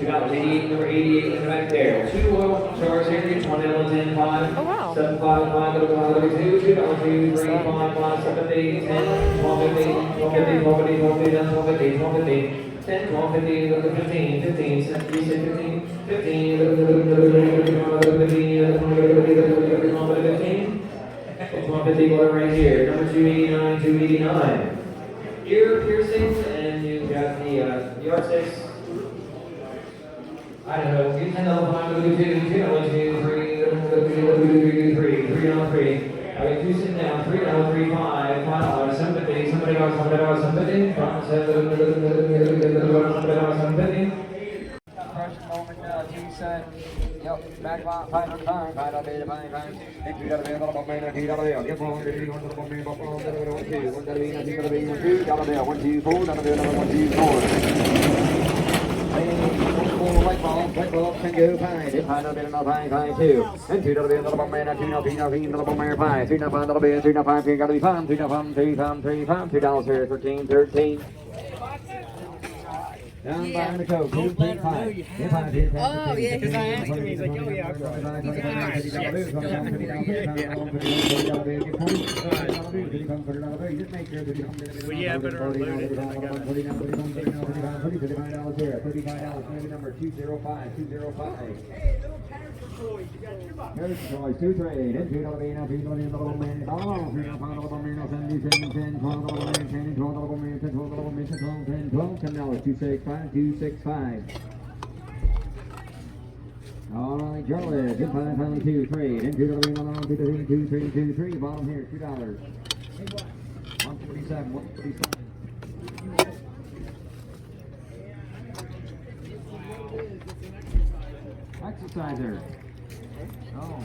$2.88, number 88 in the back there. 2 oil charge areas, 1 L 10 5. Oh, wow. 7 5 5 2 $2, 2 3 5 5 7 8 10 12 15 12 15 12 15 12 15 12 15 12 15 10 12 15 15 15 15 15 15 water right here. Number 289 289. Ear piercings, and you've got the yardsticks. Idaho, get 10 on 5, go to 2, 2 on 2, 3, 3 on 3. I got 2 sitting down, 3 on 3, 5, $5, 750, somebody else, 750, front 750. First moment now, 2 cents. Yep, back line, $5, $5, and $2 bill, get one, $2, $1 bill, $1, 2, $4, $1, bill, 1, 2, 4. White ball, can go $5, $5, bill, $5, 2, and $2 bill, $1, man, $2, $5, $3, $5, bill, $3, $5, $3, gotta be $5, $3, $5, $2 here, 13, 13. Down by the coat, 2, 3, 5. Oh, yeah, because I asked him, he's like, oh, yeah, Well, yeah, I better unload it. I got $35, number 205, 205. Here's the choice, 2 trade, and $2 man, $2 man, $10, 265, 265. All right, Charlie, 2, 5, 5, 2, trade, and $2, 2, 3, 2, 3, bottom here, $2. 147, 147. Exerciser. Oh.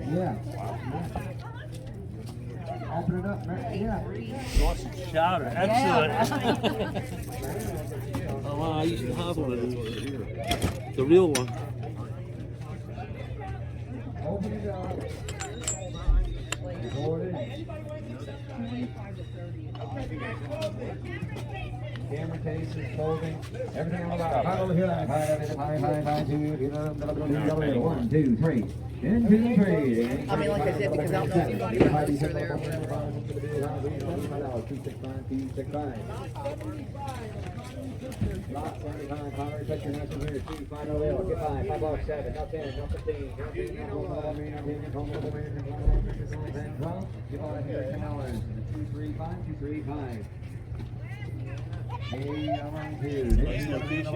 Yeah. Open it up, man. Yeah. sausage chowder. Excellent. Oh, wow, I used to have one of these. The real one. Open it up. Pour it in. Camera cases, clothing, everything all about. Right over here. 1, 2, 3. And 2, 3. I mean, like I said, because I don't know if you're going to be register there. 265, 265. Lot 75, Connery, put your next one here. 2, 5, no bill. Get 5, $5, 7, not 10, not 15. Get on here, $10. 235, 235. Hey, I'm on here. Nice location.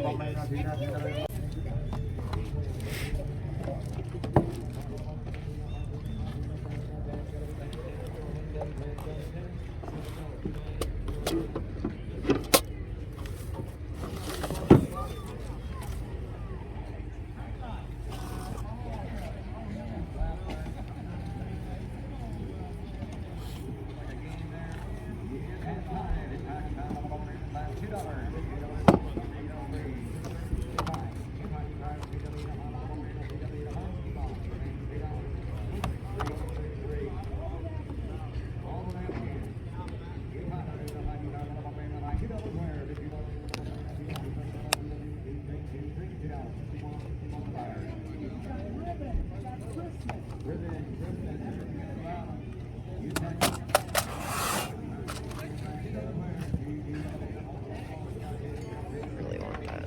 Really want that.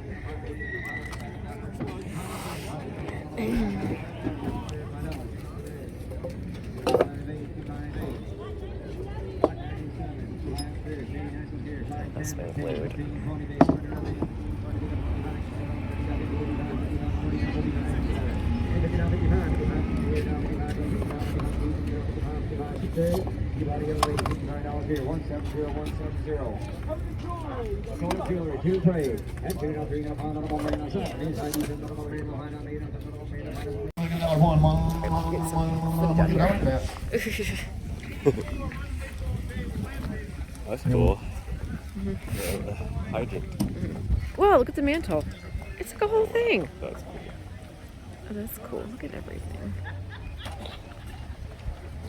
That's been glued. Here, 170, 170. Solar jewelry, 2 trade, and 2, 3, 5, inside these That's cool. The hydrant. Whoa, look at the mantle. It's like a whole thing. That's cool. Oh, that's cool. Look at everything.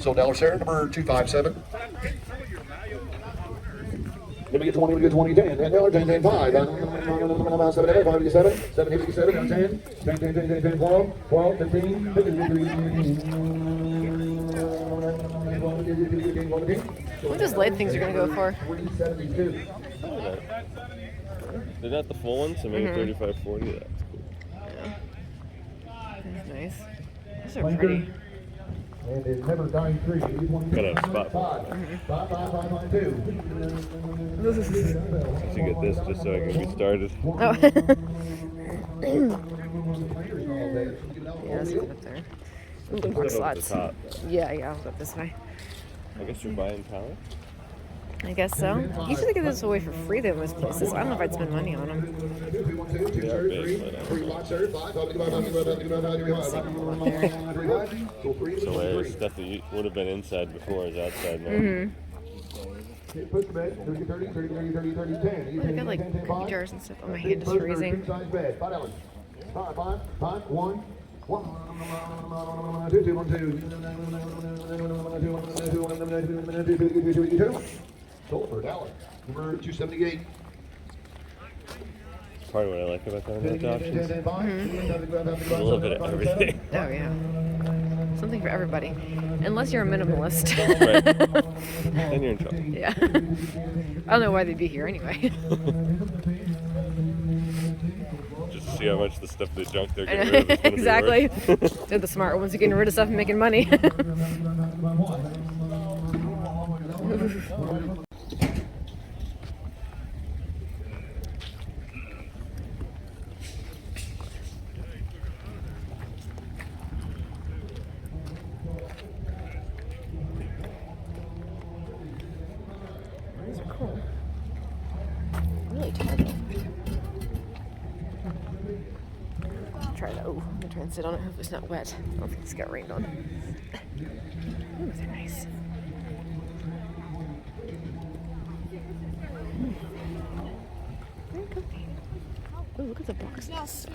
So dollar share number 257. Let me get 20, let me get 20, 10, $10, 10, 10, 5. 7, 8, 5, 7, 7, 57, 10, 10, 10, 10, 10, 10, 10, 12, 12, 15, 15. What those light things are gonna go for? 372. They're not the full ones, so maybe 35, 40. That's cool. That's nice. Those are pretty. And it's never dying 3. Got a spot. 5, 5, 5, 5, 5, 2. I should get this just so I can get started. Oh. Yeah, let's get up there. Ooh, Put more stuff up the slots. top. Yeah, I'll go this way. I guess you're buying power? I guess so. Usually they give this away for free though in most places. I don't know if I'd spend money on them. They are big, but so stuff that would have been inside before is outside now. Push the bed. 30, 30, 30, 30, 30, 30, 10. Oh, they got like cookie jars and stuff. Oh, my hand is freezing. Size bed. $5. 5, 5, 5, 1. 1, 2, 2, 1, 2. Sold for $1. Number 278. Part of what I like about them options. A little bit of everything. Oh yeah. Something for everybody. Unless you're a minimalist. Right. Then you're in trouble. Yeah. I don't know why they'd be here anyway. Just to see how much the stuff, the junk they're I getting know. rid of is gonna be Exactly. worth. They're the smart ones who are getting rid of stuff and making money. These are cool. Really terrible. Try that. Oh, I'm gonna try and sit on it. Hope it's not wet. I don't think it's got rained on. Ooh, they're nice. Very comfy. Oh, look at the box and stuff.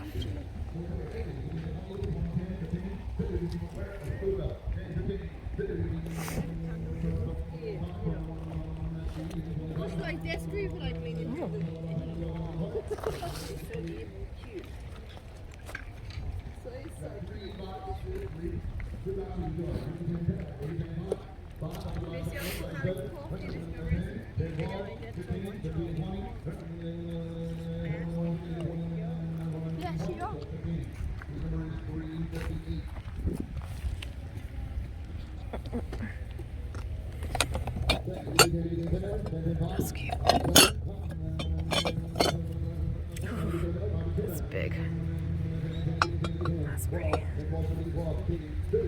Looks like this group like me. Yeah, she are. That's cute. That's big. That's pretty. There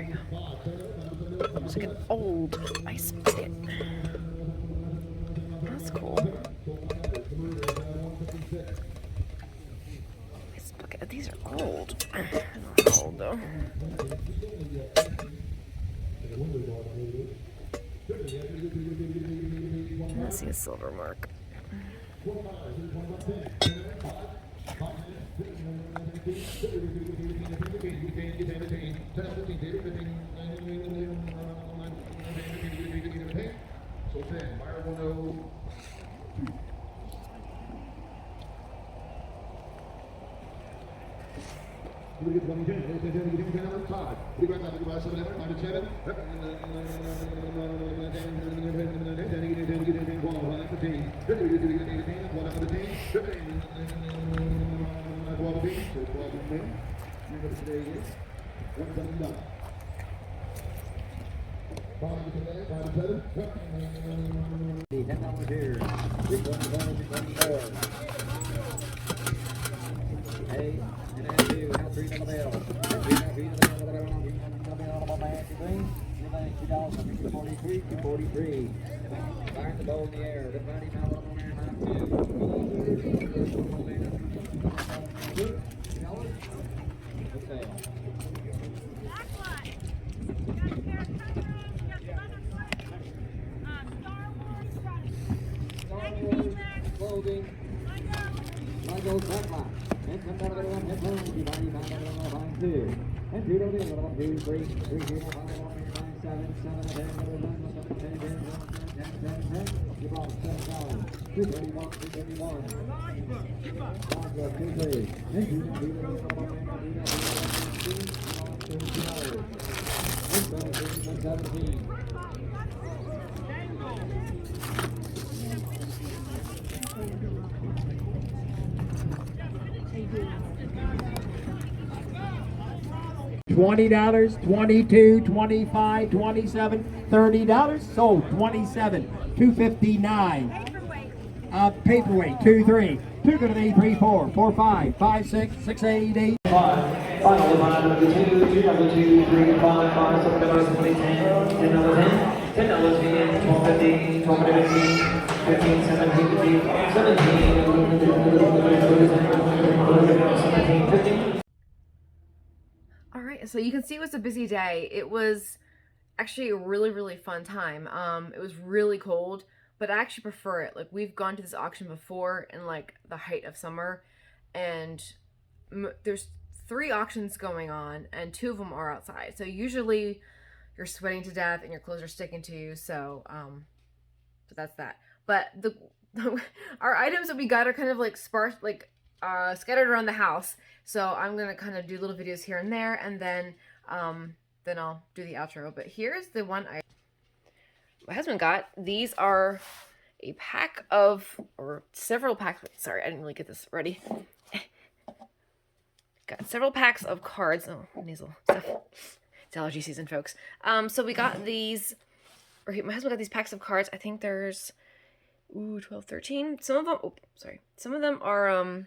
you go. It's like an old ice bucket. That's cool. Ice bucket. These are old. I don't know how old though. I see a silver mark. So 10, buyer 102. You get 20, 10, 5. You got that, you got 7, 9, 7. quality, so quality men. You know what today is. $170. Bottom to that, bottom better. $10 here. Hey, and I do now $3 bill. $3 bill. $243. Fire the bow in the air. The body now on there. Clothing. Lego Backlash. And come down to the one headphones. You buy $5 2. And $2 1, 2, 3, 3, 4, 5, 7, 7, 10, 10, 10, 10. You bought $7. 231, 231. 5, 2, 3. And $2 $17. $20, $22, $25, $27, $30. Sold $27, $259. Paperweight 2, 3. 2 go to 8, 3, 4, 4, 5, 5, 6, 6, 8, 8. 5. Final number 2, 2, number 2, 3, 5, 5, $7, 20, 10, $10, $10, $10, $12.50, $12.50, 15, 17, 15, 17, 15. All right, so you can see it was a busy day. It was actually a really, really fun time. It was really cold, but I actually prefer it. Like, we've gone to this auction before in like the height of summer, and there's 3 auctions going on, and 2 of them are outside. So usually you're sweating to death and your clothes are sticking to you. So that's that. But our items that we got are kind of like sparse, like scattered around the house. So I'm gonna kind of do little videos here and there, and then I'll do the outro. But here's the one my husband got. These are a pack of, or several packs. Sorry, I didn't really get this ready. Got several packs of cards. Oh, nasal stuff. It's allergy season, folks. So we got these, or my husband got these packs of cards. I think there's 12, 13. Some of them, some of them are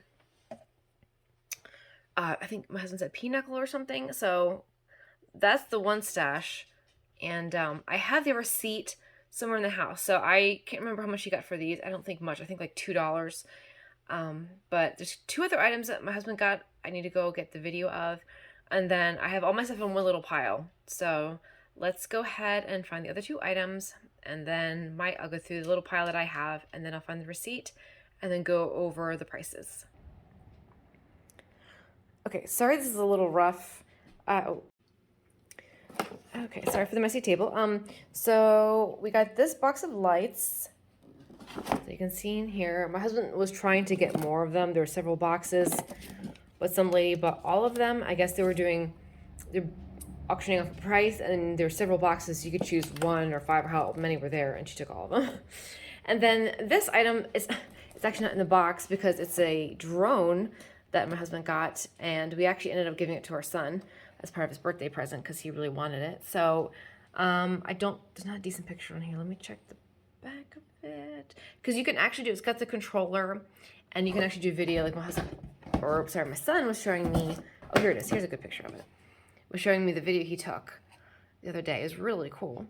I think my husband said pinochle or something. So that's the one stash. And I have the receipt somewhere in the house. So I can't remember how much he got for these. I don't think much. I think like $2. But there's 2 other items that my husband got I need to go get the video of. And then I have all my stuff in one little pile. So let's go ahead and find the other 2 items. And then I'll go through the little pile that I have. And then I'll find the receipt. And then go over the prices. Okay, sorry this is a little rough. Okay, sorry for the messy table. So we got this box of lights. So you can see in here, my husband was trying to get more of them. There were several boxes, but some lady bought all of them. I guess they're auctioning off a price, and there were several boxes. You could choose 1 or 5 or how many were there, and she took all of them. And then this item it's actually not in the box because it's a drone that my husband got, and we actually ended up giving it to our son as part of his birthday present because he really wanted it. So there's not a decent picture on here. Let me check the back of it, because you can actually it's got the controller, and you can actually do video like my son was showing me. Oh, here it is. Here's a good picture of it. Was showing me the video he took the other day. It was really cool.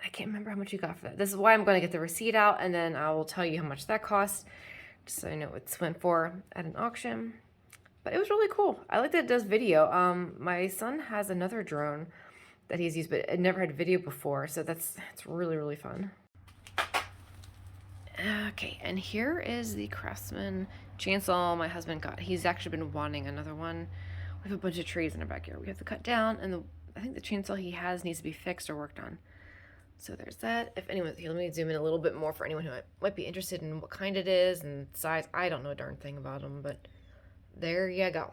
I can't remember how much you got for that. This is why I'm going to get the receipt out, and then I will tell you how much that cost, just so I know what it went for at an auction. But it was really cool. I like that it does video. My son has another drone that he's used, but it never had video before, so it's really, really fun. Okay, and here is the Craftsman Chainsaw my husband got. He's actually been wanting another one. We have a bunch of trees in our backyard we have to cut down, and I think the chainsaw he has needs to be fixed or worked on. So there's that. If anyone's here, let me zoom in a little bit more for anyone who might be interested in what kind it is and size. I don't know a darn thing about them, but there you go.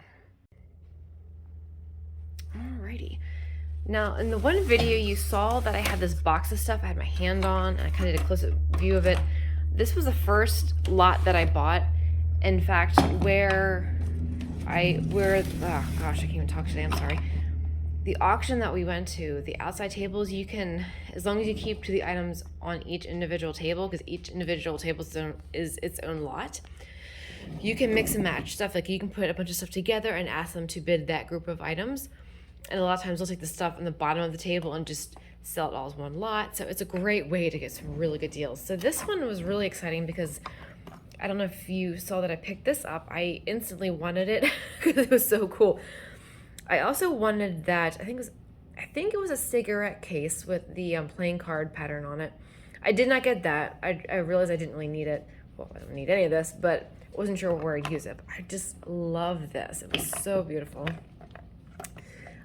Alrighty. Now, in the one video you saw that I had this box of stuff I had my hand on, and I kind of did a close-up view of it. This was the first lot that I bought. In fact, where oh gosh, I can't even talk today, I'm sorry. The auction that we went to, the outside tables, you can, as long as you keep to the items on each individual table, because each individual table is its own lot, you can mix and match stuff. Like you can put a bunch of stuff together and ask them to bid that group of items. And a lot of times they'll take the stuff on the bottom of the table and just sell it all as one lot. So it's a great way to get some really good deals. So this one was really exciting because I don't know if you saw that I picked this up. I instantly wanted it because it was so cool. I also wanted that, I think it was a cigarette case with the playing card pattern on it. I did not get that. I realized I didn't really need it. Well, I don't need any of this, but wasn't sure where I'd use it. But I just love this. It was so beautiful.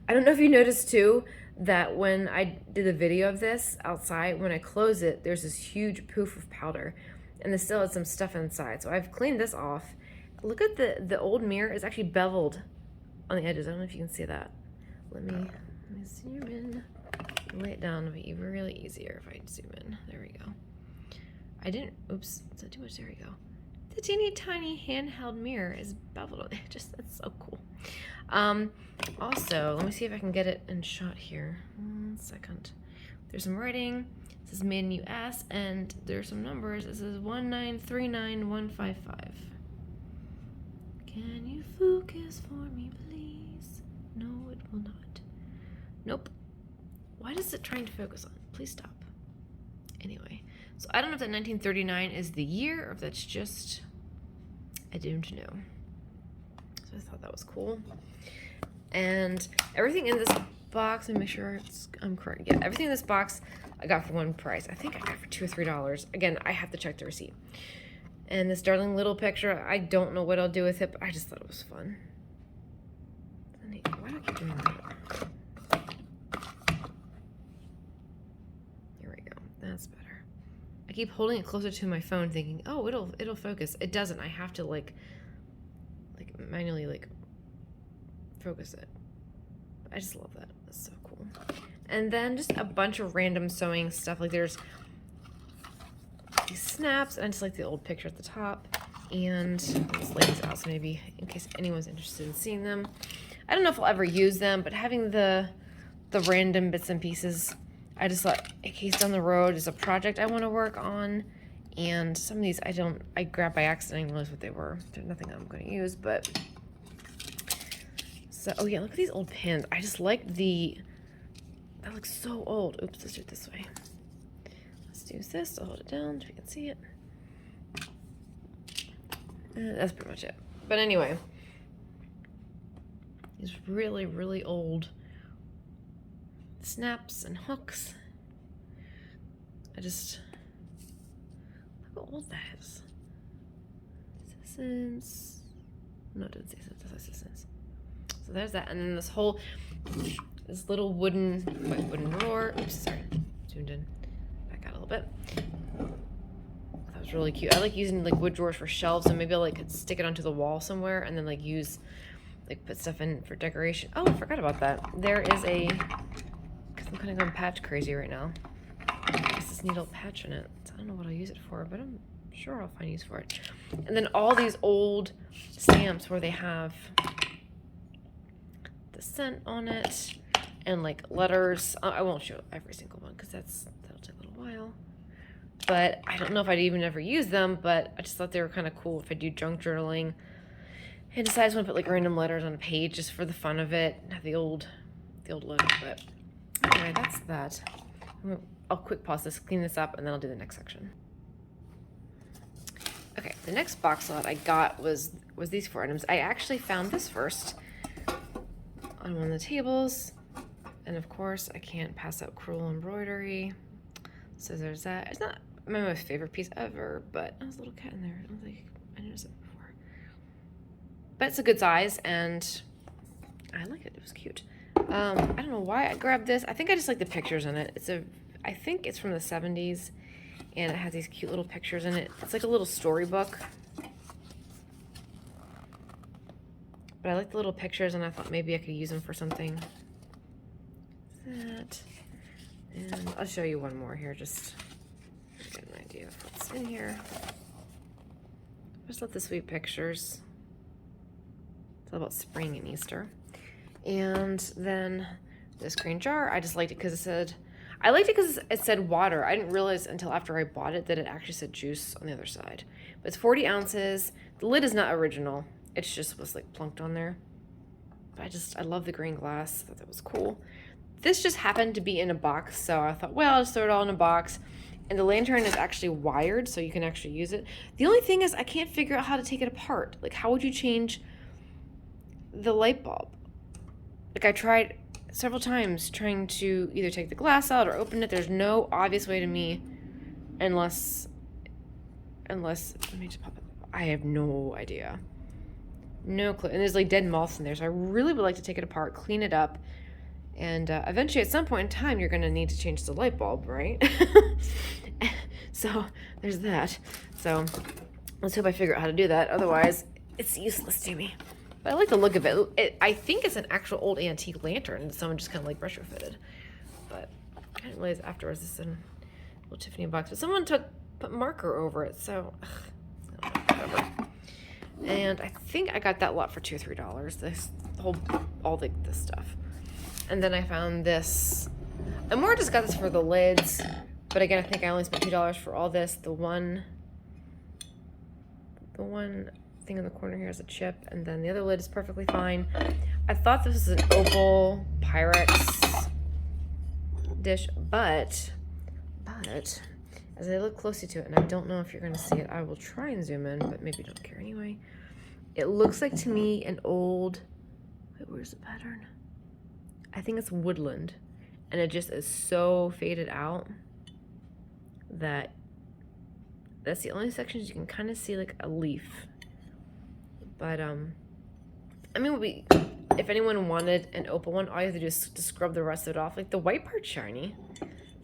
I don't know if you noticed too that when I did a video of this outside, when I close it, there's this huge poof of powder, and there still has some stuff inside. So I've cleaned this off. Look at the old mirror is actually beveled on the edges. I don't know if you can see that. Let me zoom in. Lay it down. It'll be really easier if I zoom in. There we go. Oops, is that too much? There we go. The teeny tiny handheld mirror is beveled on the edges. That's so cool. Also, let me see if I can get it in shot here. 1 second. There's some writing. This is made in US, and there's some numbers. This is 1939155. Can you focus for me, please? No, it will not. Nope. Why is it trying to focus on? Please stop. Anyway, so I don't know if that 1939 is the year or if that's just, I don't know. So I thought that was cool. And everything in this box, let me make sure I'm correct. Yeah, everything in this box I got for one price. I think I got it for $2 or $3. Again, I have to check the receipt. And this darling little picture, I don't know what I'll do with it, but I just thought it was fun. Why do I keep doing that? Here we go. That's better. I keep holding it closer to my phone thinking, oh, it'll focus. It doesn't. I have to like manually focus it. I just love that. That's so cool. And then just a bunch of random sewing stuff. Like there's these snaps, and I just like the old picture at the top. And I'll just lay these out so maybe in case anyone's interested in seeing them. I don't know if I'll ever use them, but having the random bits and pieces, I just thought in case down the road is a project I want to work on. And some of these I grabbed by accident and realized what they were. They're nothing I'm going to use, but so, oh yeah, look at these old pins. I just like that looks so old. Oops, let's do it this way. Let's use this to hold it down so you can see it. That's pretty much it. But anyway, these really, really old snaps and hooks. Look how old that is. Since, no, it didn't say since. So there's that, and then this little wooden drawer. Oops, sorry, zoomed in. Back out a little bit. That was really cute. I like using wood drawers for shelves, and maybe I'll could stick it onto the wall somewhere, and then put stuff in for decoration. Oh, I forgot about that. There is because I'm kind of going patch crazy right now. There's this neat little patch in it. So I don't know what I'll use it for, but I'm sure I'll find use for it. And then all these old stamps where they have the scent on it and letters. I won't show every single one because that'll take a little while. But I don't know if I'd even ever use them, but I just thought they were kind of cool if I do junk journaling and decide I just want to put random letters on a page just for the fun of it and have the old look. But anyway, that's that. I'll quick pause this, clean this up, and then I'll do the next section. Okay, the next box lot I got was these 4 items. I actually found this first on one of the tables, and of course I can't pass up crewel embroidery. So there's that. It's not my most favorite piece ever, but there's a little cat in there. I noticed it before. But it's a good size, and I like it. It was cute. I don't know why I grabbed this. I think I just like the pictures in it. I think it's from the 70s, and it has these cute little pictures in it. It's like a little storybook. But I like the little pictures, and I thought maybe I could use them for something. That. And I'll show you one more here, just to get an idea of what's in here. Just love the sweet pictures. It's all about spring and Easter. And then this green jar, I just liked it because it said, I liked it because it said water. I didn't realize until after I bought it that it actually said juice on the other side. But it's 40 ounces. The lid is not original. It's just was like plunked on there. But I love the green glass. I thought that was cool. This just happened to be in a box, so I thought, well, I'll just throw it all in a box. And the lantern is actually wired, so you can actually use it. The only thing is I can't figure out how to take it apart. Like, how would you change the light bulb? Like, I tried several times trying to either take the glass out or open it. There's no obvious way to me unless let me just pop it. I have no idea. No clue. And there's like dead moths in there, so I really would like to take it apart, clean it up, and eventually at some point in time you're going to need to change the light bulb, right? So there's that. So let's hope I figure out how to do that. Otherwise, it's useless to me. But I like the look of it. I think it's an actual old antique lantern that someone just kind of like retrofitted. But I didn't realize afterwards this is a little Tiffany box. But someone put marker over it, so whatever. And I think I got that lot for $2 or $3. This stuff. And then I found this. I more just got this for the lids, but again, I think I only spent $2 for all this. The one thing in the corner here is a chip, and then the other lid is perfectly fine. I thought this was an opal Pyrex dish, but as I look closely to it, and I don't know if you're going to see it, I will try and zoom in, but maybe don't care anyway. It looks like to me an old, wait, where's the pattern? I think it's woodland, and it just is so faded out that that's the only sections you can kind of see like a leaf. But I mean, if anyone wanted an opal one, all you have to do is to scrub the rest of it off. Like the white part's shiny,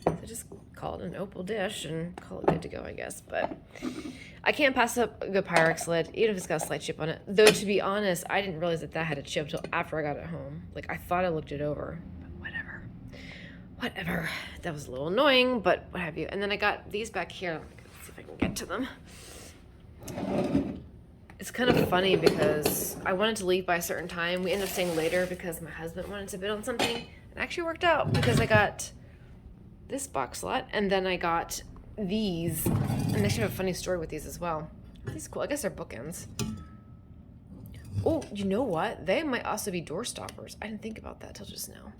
so just call it an opal dish and call it good to go, I guess. But I can't pass up a good Pyrex lid, even if it's got a slight chip on it. Though to be honest, I didn't realize that had a chip till after I got it home. Like I thought I looked it over, but whatever. That was a little annoying, but what have you. And then I got these back here. Let's see if I can get to them. It's kind of funny because I wanted to leave by a certain time. We ended up staying later because my husband wanted to bid on something. It actually worked out because I got this box lot and then I got these. And I should have a funny story with these as well. These are cool. I guess they're bookends. Oh, you know what? They might also be door stoppers. I didn't think about that till just now.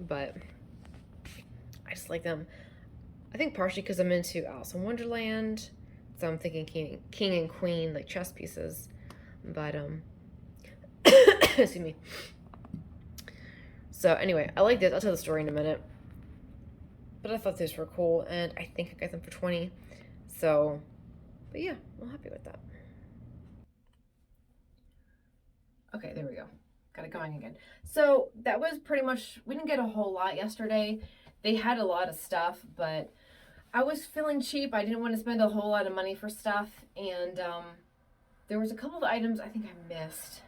But I just like them. I think partially because I'm into Alice in Wonderland. So I'm thinking king and queen, like chess pieces. But, excuse me. So anyway, I like this. I'll tell the story in a minute. But I thought these were cool, and I think I got them for $20. So, but yeah, I'm happy with that. Okay, there we go. Got it going again. So that was pretty much, we didn't get a whole lot yesterday. They had a lot of stuff, but I was feeling cheap. I didn't want to spend a whole lot of money for stuff, and there was a couple of items I think I missed.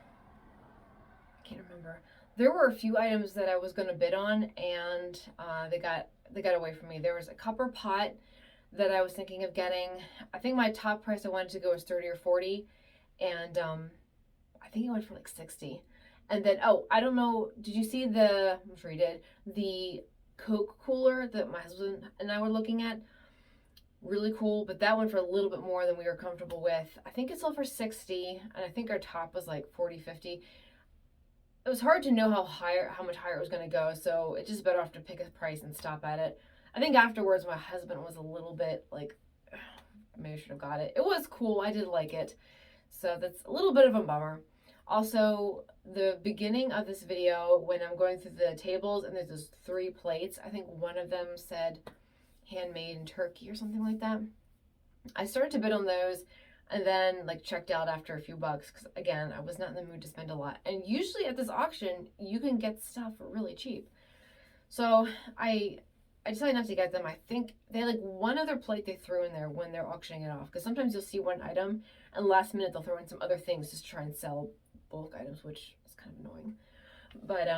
I can't remember. There were a few items that I was going to bid on, and they got away from me. There was a copper pot that I was thinking of getting. I think my top price I wanted to go was $30 or $40, and I think it went for like $60. And then, oh, I don't know, did you see I'm sure you did, the Coke cooler that my husband and I were looking at? Really cool, but that went for a little bit more than we were comfortable with. I think it sold for $60, and I think our top was like $40, $50. It was hard to know how much higher it was going to go, so it's just better off to pick a price and stop at it. I think afterwards my husband was a little bit like, maybe I should have got it. It was cool, I did like it, so that's a little bit of a bummer. Also, the beginning of this video, when I'm going through the tables and there's those 3 plates, I think one of them said handmade in Turkey or something like that. I started to bid on those and then like checked out after a few bucks because again, I was not in the mood to spend a lot. And usually at this auction, you can get stuff for really cheap. So I decided not to get them. I think they had like one other plate they threw in there when they're auctioning it off, because sometimes you'll see one item and last minute they'll throw in some other things just to try and sell bulk items, which is kind of annoying. But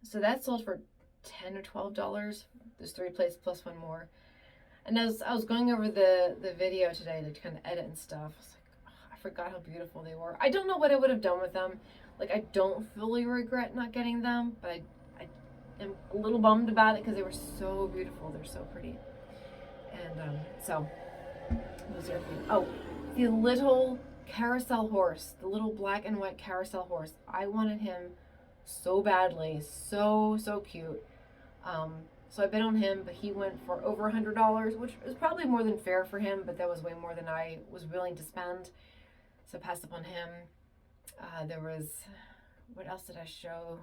so that sold for $10 or $12. There's 3 plates plus one more. And as I was going over the video today to kind of edit and stuff, I was like, oh, I forgot how beautiful they were. I don't know what I would have done with them. Like, I don't fully regret not getting them, but I am a little bummed about it because they were so beautiful. They're so pretty. And so, those are oh, the little carousel horse, the little black and white carousel horse. I wanted him so badly, so cute. So I bid on him, but he went for over $100, which is probably more than fair for him, but that was way more than I was willing to spend. So I passed up on him. There was, what else did I show?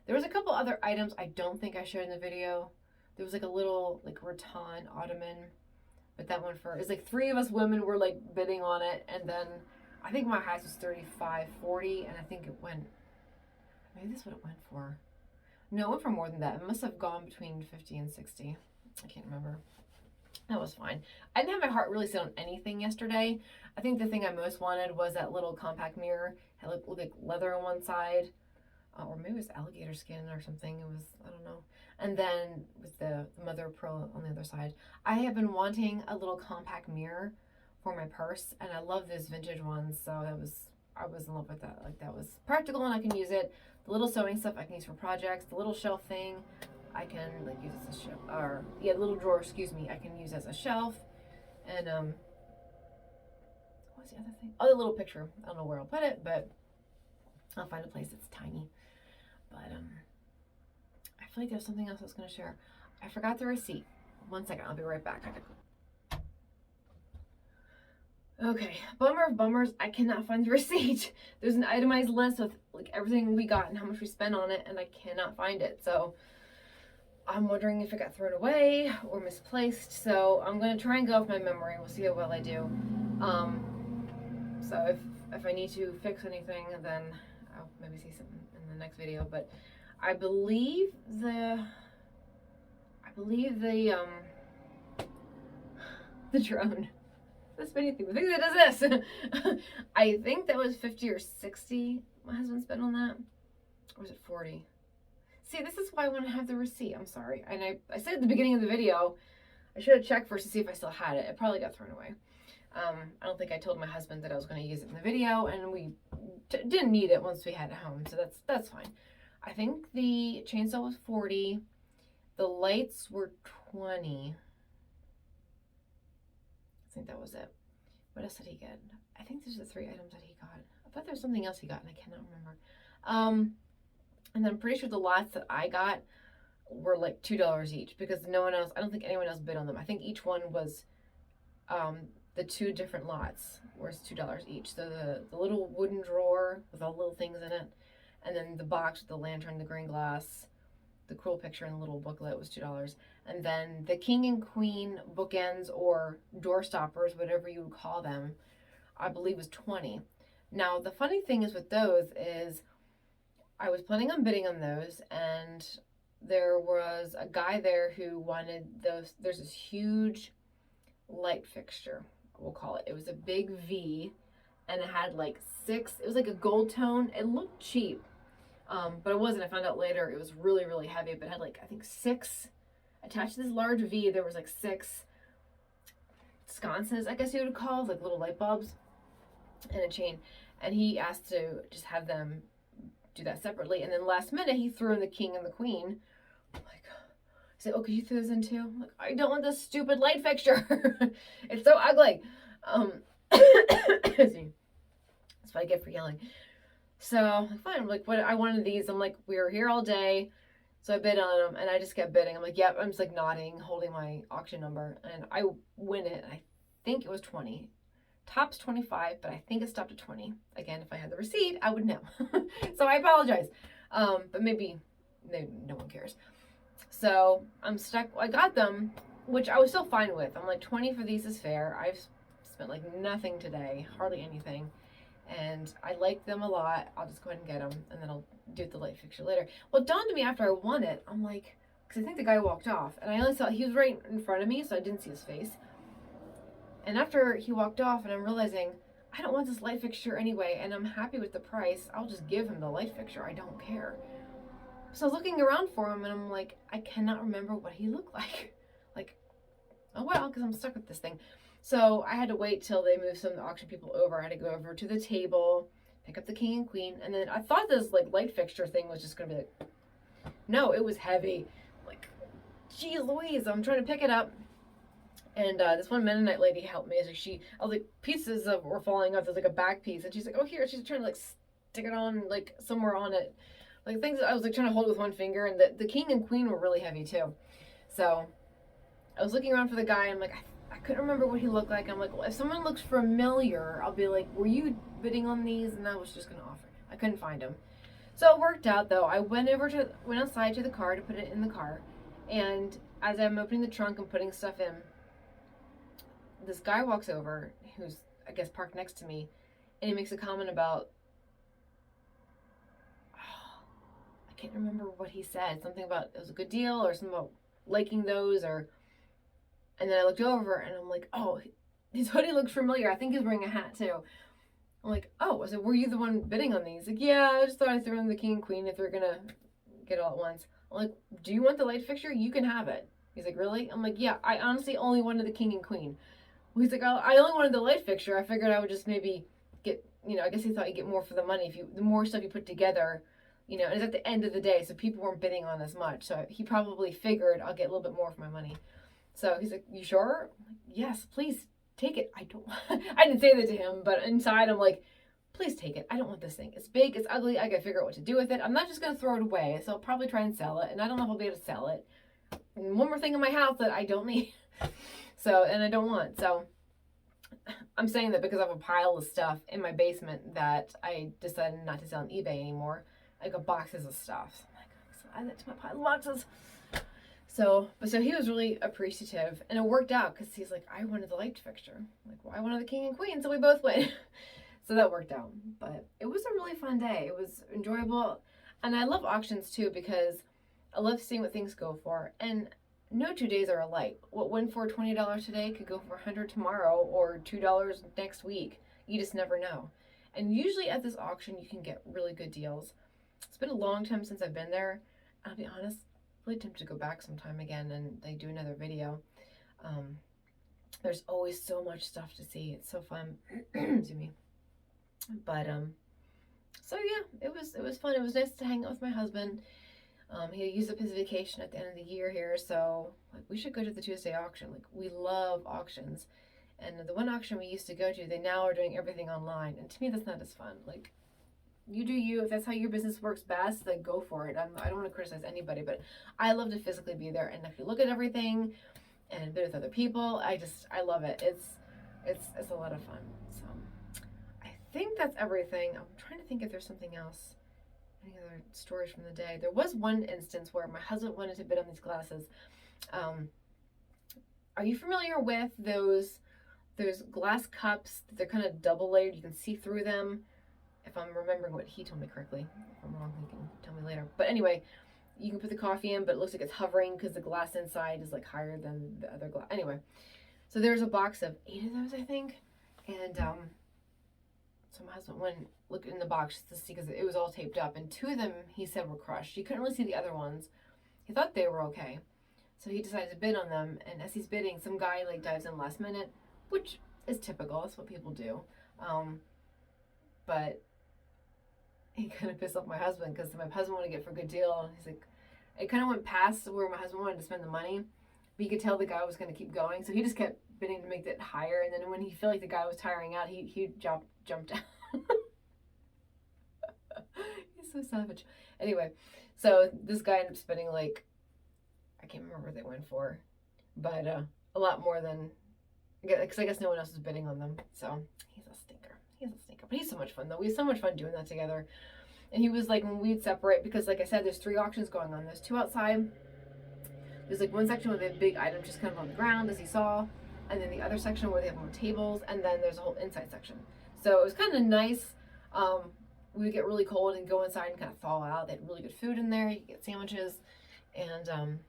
There was a couple other items I don't think I showed in the video. There was like a little like rattan ottoman, but that one for, it's like 3 of us women were like bidding on it, and then I think my highest was $35.40, and I think it went, maybe this is what it went for. No, it went for more than that. It must have gone between 50 and 60. I can't remember. That was fine. I didn't have my heart really set on anything yesterday. I think the thing I most wanted was that little compact mirror. It had like leather on one side, or maybe it was alligator skin or something. It was, I don't know. And then with the mother of pearl on the other side. I have been wanting a little compact mirror for my purse, and I love those vintage ones. So I was in love with that. Like, that was practical and I can use it. The little sewing stuff I can use for projects. The little shelf thing I can like use as a shelf, or yeah, the little drawer, excuse me, I can use as a shelf. And what was the other thing? Oh, the little picture. I don't know where I'll put it, but I'll find a place that's tiny. But I feel like there's something else I was gonna share. I forgot the receipt. 1 second, I'll be right back. Okay, bummer of bummers, I cannot find the receipt. There's an itemized list with like everything we got and how much we spent on it, and I cannot find it. So I'm wondering if it got thrown away or misplaced. So I'm gonna try and go off my memory. We'll see how well I do. So if I need to fix anything, then I'll maybe see something in the next video. But I believe the drone. The spinny thing, the thing that does this. I think that was 50 or 60 my husband spent on that. Or was it 40? See, this is why I want to have the receipt. I'm sorry. And I said at the beginning of the video, I should have checked first to see if I still had it. It probably got thrown away. I don't think I told my husband that I was going to use it in the video, and we didn't need it once we had it home, so that's fine. I think the chainsaw was 40. The lights were 20. I think that was it. What else did he get? I think those are the 3 items that he got. I thought there was something else he got and I cannot remember. And then I'm pretty sure the lots that I got were like $2 each because no one else, I don't think anyone else bid on them. I think each one was, the 2 different lots was $2 each. So the little wooden drawer with all the little things in it, and then the box with the lantern, the green glass, the cool picture and the little booklet was $2. And then the king and queen bookends or door stoppers, whatever you would call them, I believe was 20. Now, the funny thing is with those is I was planning on bidding on those, and there was a guy there who wanted those. There's this huge light fixture, we'll call it. It was a big V, and it had like 6, it was like a gold tone. It looked cheap, but it wasn't. I found out later it was really, really heavy, but it had like, I think 6, attached to this large V, there was like 6 sconces, I guess you would call, like little light bulbs and a chain. And he asked to just have them do that separately. And then last minute, he threw in the king and the queen. I'm like, I said, oh, could you throw this in too? I'm like, I don't want this stupid light fixture. It's so ugly. That's what I get for yelling. So, fine. I'm like, what? I wanted these. I'm like, we were here all day. So I bid on them, and I just kept bidding. I'm like, yep. I'm just like nodding, holding my auction number, and I win it. I think it was 20. Top's 25, but I think it stopped at 20. Again, if I had the receipt, I would know. So I apologize. But maybe no one cares. So I'm stuck. I got them, which I was still fine with. I'm like, 20 for these is fair. I've spent like nothing today, hardly anything. And I like them a lot. I'll just go ahead and get them, and then I'll do the light fixture later. Well, it dawned on me after I won it. I'm like, because I think the guy walked off, and I only saw, he was right in front of me, so I didn't see his face. And after he walked off, and I'm realizing, I don't want this light fixture anyway, and I'm happy with the price. I'll just give him the light fixture. I don't care. So I was looking around for him, and I'm like, I cannot remember what he looked like. Like, oh well, because I'm stuck with this thing. So I had to wait till they moved some of the auction people over. I had to go over to the table, pick up the king and queen, and then I thought this like light fixture thing was just gonna be like, no, it was heavy. Like, geez Louise, I'm trying to pick it up. And this one Mennonite lady helped me. So I was like, pieces of were falling off. There's like a back piece, and she's like, oh here. She's trying to like stick it on like somewhere on it, like things. I was like trying to hold it with one finger, and the king and queen were really heavy too. So I was looking around for the guy. I'm like, I couldn't remember what he looked like. I'm like, well, if someone looks familiar, I'll be like, were you bidding on these? And I was just gonna offer. I couldn't find him. So it worked out though. I went outside to the car to put it in the car, and as I'm opening the trunk and putting stuff in, this guy walks over, who's, I guess, parked next to me, and he makes a comment about, I can't remember what he said, something about it was a good deal, or something about liking those, and then I looked over, and I'm like, oh, his hoodie looks familiar, I think he's wearing a hat, too. I'm like, oh, I said, were you the one bidding on these? Like, yeah, I just thought I'd throw in the king and queen if they're gonna get all at once. I'm like, do you want the light fixture? You can have it. He's like, really? I'm like, yeah, I honestly only wanted the king and queen. He's like, I only wanted the light fixture. I figured I would just maybe get, I guess he thought you'd get more for the money the more stuff you put together, and it's at the end of the day, so people weren't bidding on as much. So he probably figured I'll get a little bit more for my money. So he's like, you sure? I'm like, yes, please take it. I didn't say that to him, but inside I'm like, please take it. I don't want this thing. It's big, it's ugly. I gotta figure out what to do with it. I'm not just gonna throw it away. So I'll probably try and sell it, and I don't know if I'll be able to sell it. And one more thing in my house that I don't need. So, and I don't want. So I'm saying that because I have a pile of stuff in my basement that I decided not to sell on eBay anymore. I got boxes of stuff. So I'm like, so add that to my pile of boxes. So he was really appreciative, and it worked out because he's like, I wanted the light fixture. I'm like, well, I wanted the king and queen, so we both win. So that worked out. But it was a really fun day. It was enjoyable, and I love auctions too because I love seeing what things go for, and no 2 days are alike. What went for $20 today could go for $100 tomorrow or $2 next week. You just never know. And usually at this auction, you can get really good deals. It's been a long time since I've been there. I'll be honest, I'm really tempted to go back sometime again and like do another video. There's always so much stuff to see. It's so fun. Excuse me. But so yeah, it was fun. It was nice to hang out with my husband. He used up his vacation at the end of the year here, so like we should go to the Tuesday auction. Like, we love auctions, and the one auction we used to go to, they now are doing everything online, and to me that's not as fun. Like, you do you. If that's how your business works best, then go for it. I don't want to criticize anybody, but I love to physically be there and actually look at everything and bid with other people. I love it. It's a lot of fun. So I think that's everything. I'm trying to think if there's something else. Any other stories from the day? There was one instance where my husband wanted to bid on these glasses. Are you familiar with those glass cups? They're kind of double layered. You can see through them. If I'm remembering what he told me correctly. If I'm wrong, he can tell me later. But anyway, you can put the coffee in, but it looks like it's hovering because the glass inside is like higher than the other glass. Anyway, so there's a box of 8 of those, I think. And so my husband went look in the box to see because it was all taped up, and 2 of them he said were crushed. You couldn't really see the other ones. He thought they were okay, so he decided to bid on them. And as he's bidding, some guy like dives in last minute, which is typical. That's what people do. But he kind of pissed off my husband because my husband wanted to get for a good deal. And he's like, it kind of went past where my husband wanted to spend the money, but you could tell the guy was going to keep going, so he just kept bidding to make it higher. And then when he felt like the guy was tiring out, he jumped down. He's so savage. Anyway, so this guy ended up spending like, I can't remember what they went for, but a lot more than, because I guess no one else was bidding on them. So he's a stinker. But he's so much fun though. We had so much fun doing that together. And he was like, when we'd separate, because like I said, there's 3 auctions going on. There's 2 outside. There's like one section where they have big items just kind of on the ground, as he saw, and then the other section where they have more tables, and then there's a whole inside section. So it was kind of nice. We would get really cold and go inside and kind of thaw out. They had really good food in there. You could get sandwiches, and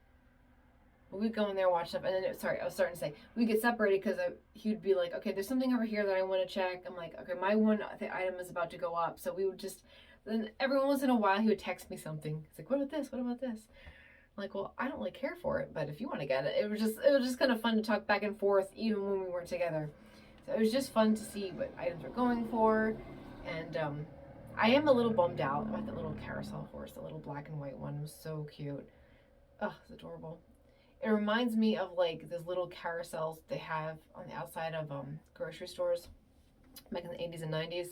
we'd go in there and watch stuff. And then, I was starting to say, we'd get separated because he would be like, okay, there's something over here that I want to check. I'm like, okay, my one item is about to go up. So we would just, then every once in a while he would text me something. He's like, what about this? What about this? like, well, I don't really care for it, but if you want to get it, it was just kind of fun to talk back and forth even when we weren't together. So it was just fun to see what items we're going for, and I am a little bummed out about the little carousel horse, the little black and white one. It was so cute. Oh, it's adorable. It reminds me of like those little carousels they have on the outside of grocery stores back in the 80s and 90s.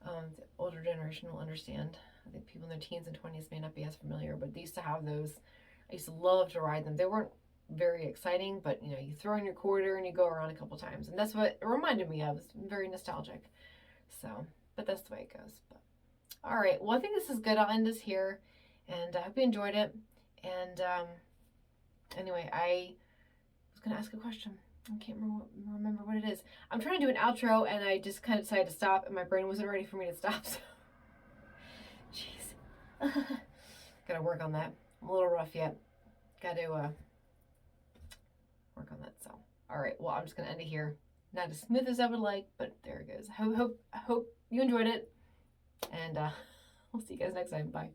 The older generation will understand. I think people in their teens and 20s may not be as familiar, but they used to have those. I used to love to ride them. They weren't very exciting, but you know, you throw in your quarter and you go around a couple times, and that's what it reminded me of. It's very nostalgic. So, but that's the way it goes. But all right, well, I think this is good. I'll end this here, and I hope you enjoyed it. And anyway, I was gonna ask a question. I can't remember what it is. I'm trying to do an outro, and I just kind of decided to stop, and my brain wasn't ready for me to stop. So, jeez, gotta work on that. I'm a little rough yet. Got to work on that. So, all right. Well, I'm just gonna end it here. Not as smooth as I would like, but there it goes. I hope you enjoyed it, and we'll see you guys next time. Bye.